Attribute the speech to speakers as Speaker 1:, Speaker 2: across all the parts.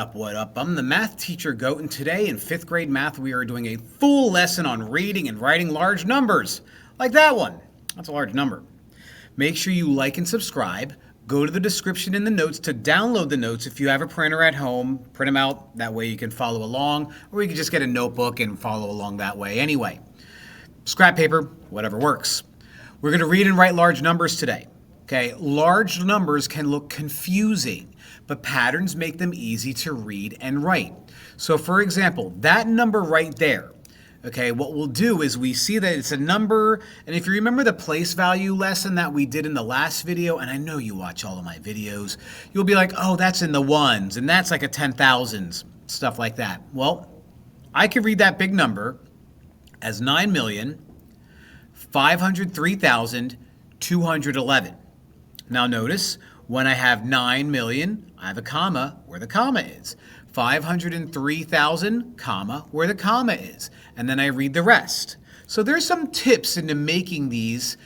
Speaker 1: up, what up? I'm the math teacher Goat, and today in 5th grade math we are doing a full lesson on reading and writing large numbers, like that one. That's a large number. Make sure you like and subscribe. Go to the description in the notes to download the notes if you have a printer at home. Print them out, that way you can follow along, or you can just get a notebook and follow along that way anyway. Scrap paper, whatever works. We're going to read and write large numbers today. Okay, large numbers can look confusing, but patterns make them easy to read and write. So for example, that number right there, okay, what we'll do is we see that it's a number, and if you remember the place value lesson that we did in the last video, and I know you watch all of my videos, you'll be like, oh, that's in the ones, and that's like a 10,000s, stuff like that. Well, I can read that big number as 9,503,211. Now notice, when I have 9 million, I have a comma where the comma is. 503,000, comma, where the comma is. And then I read the rest. So there's some tips into making these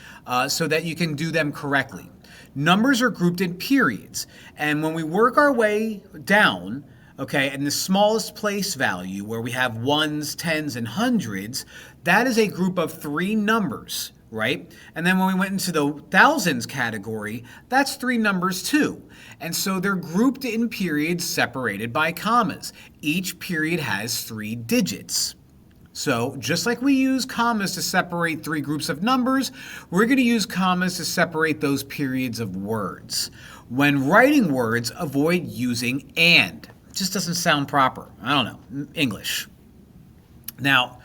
Speaker 1: so that you can do them correctly. Numbers are grouped in periods. And when we work our way down, okay, and the smallest place value where we have ones, tens, and hundreds, that is a group of 3 numbers. Right? And then when we went into the thousands category, that's 3 numbers too. And so they're grouped in periods separated by commas. Each period has 3 digits. So just like we use commas to separate 3 groups of numbers, we're going to use commas to separate those periods of words. When writing words, avoid using and. It just doesn't sound proper. I don't know. English. Now,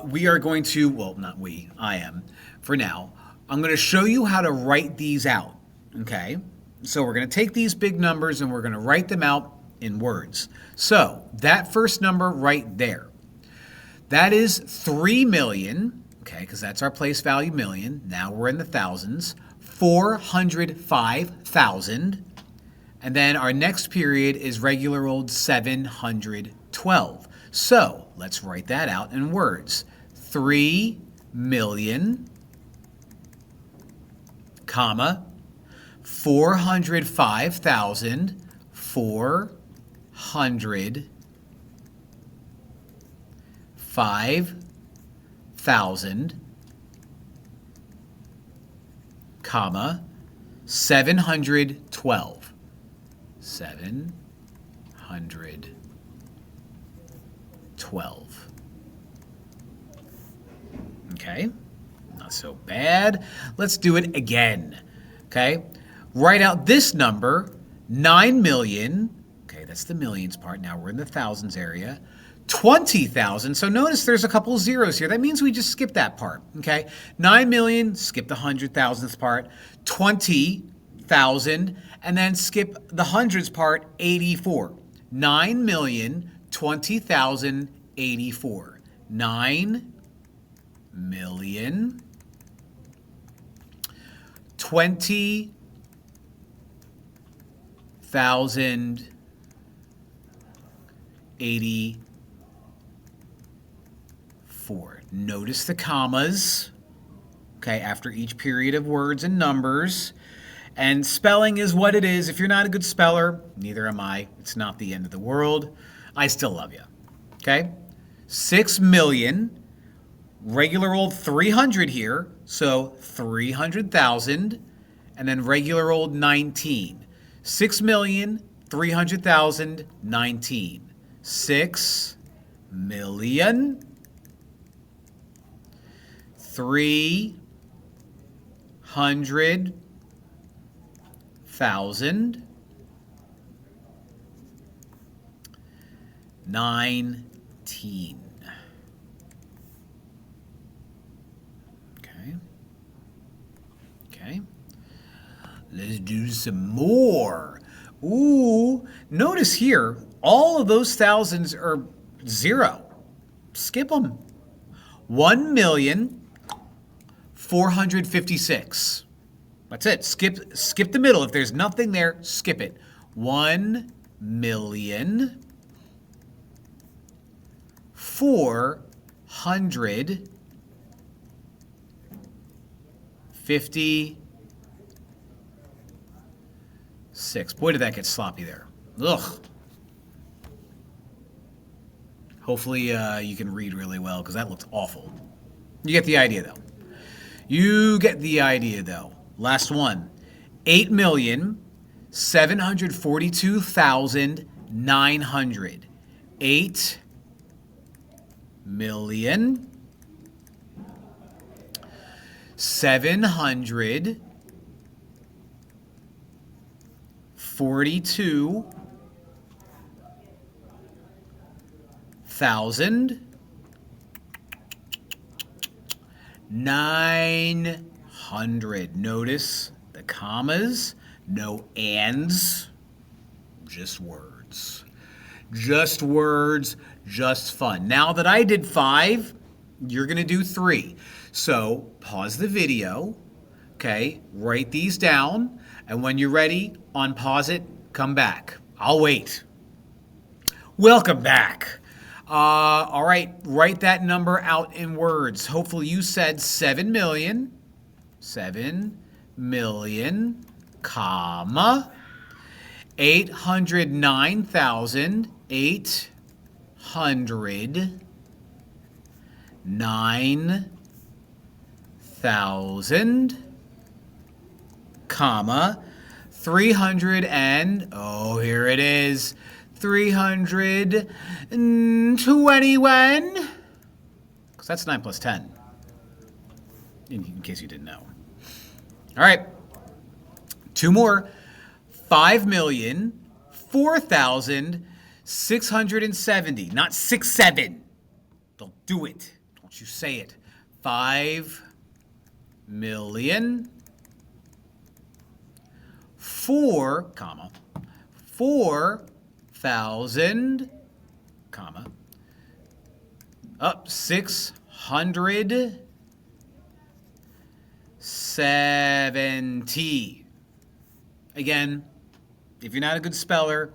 Speaker 1: we are going to, well, not we, I am, for now. I'm going to show you how to write these out, okay? So we're going to take these big numbers and we're going to write them out in words. So that first number right there, that is 3 million, okay, because that's our place value million. Now we're in the thousands. 405,000. And then our next period is regular old 712. So let's write that out in words. 3 million, comma, 405,000, 405,000, comma, 712. 712. Okay, not so bad. Let's do it again. Okay, write out this number, 9 million. Okay, that's the millions part. Now we're in the thousands area. 20,000. So notice there's a couple zeros here. That means we just skip that part. Okay, 9 million, skip the 100,000th part. 20,000, and then skip the hundreds part, 84. 9,020,084. 9,020,084. Notice the commas, okay, after each period of words and numbers. And spelling is what it is. If you're not a good speller, neither am I. It's not the end of the world. I still love you. Okay? 6 million. Regular old 300 here. So 300,000. And then regular old 19. 6,300,000, 19. 6 million. 300,000. 19. Okay. Okay. Let's do some more. Ooh, notice here, all of those thousands are 0. Skip them. 1,456,000. That's it. Skip the middle. If there's nothing there, skip it. 1,456,000. Boy, did that get sloppy there. Ugh. Hopefully you can read really well because that looks awful. You get the idea though. You get the idea though. Last one. 8,742,900. 8,742,900. Notice the commas, no ands, just words. Just words, just fun. Now that I did 5, you're going to do 3. So pause the video, okay? Write these down, and when you're ready, unpause it, come back. I'll wait. Welcome back. All right, write that number out in words. Hopefully you said 7 million, comma, 809,000, comma, 300 and, oh, here it is, 321, because that's 9 plus 10, in case you didn't know. All right, 2 more. 5,004,670, not 67. Don't do it. Don't you say it. 4,000, comma, up 670. Again, if you're not a good speller,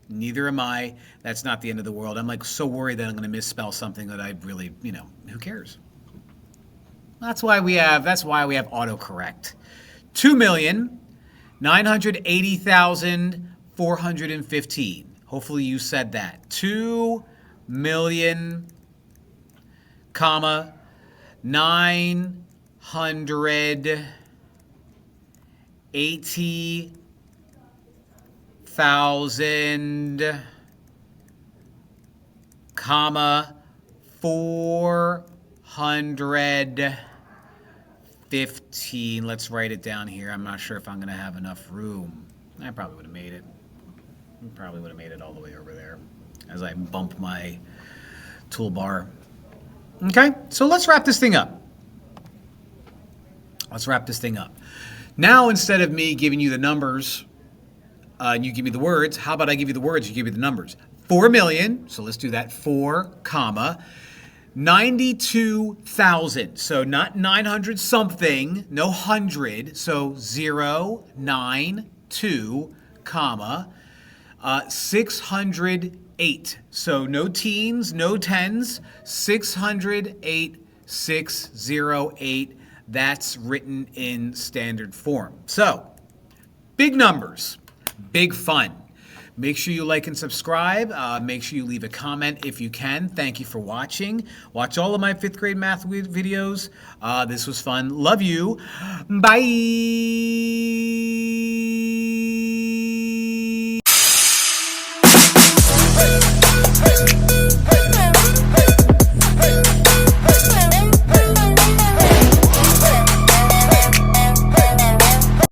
Speaker 1: neither am I. That's not the end of the world. I'm like so worried that I'm going to misspell something that I really, who cares? That's why we have autocorrect. 2,980,415. Hopefully you said that. 2 million, comma, 980,000, comma, 415. Let's write it down here. I'm not sure if I'm going to have enough room. I probably would have made it. Probably would have made it all the way over there as I bump my toolbar. Okay, so let's wrap this thing up. Now, instead of me giving you the numbers, and you give me the words, how about I give you the words, you give me the numbers? 4 million, so let's do that, 4, comma, 92,000, so not 900 something, no 100, so 0, 9, 2, comma, 608, so no teens, no tens, 608, 608, that's written in standard form. So, big numbers, big fun. Make sure you like and subscribe. Make sure you leave a comment if you can. Thank you for watching. Watch all of my 5th grade math videos. This was fun. Love you. Bye.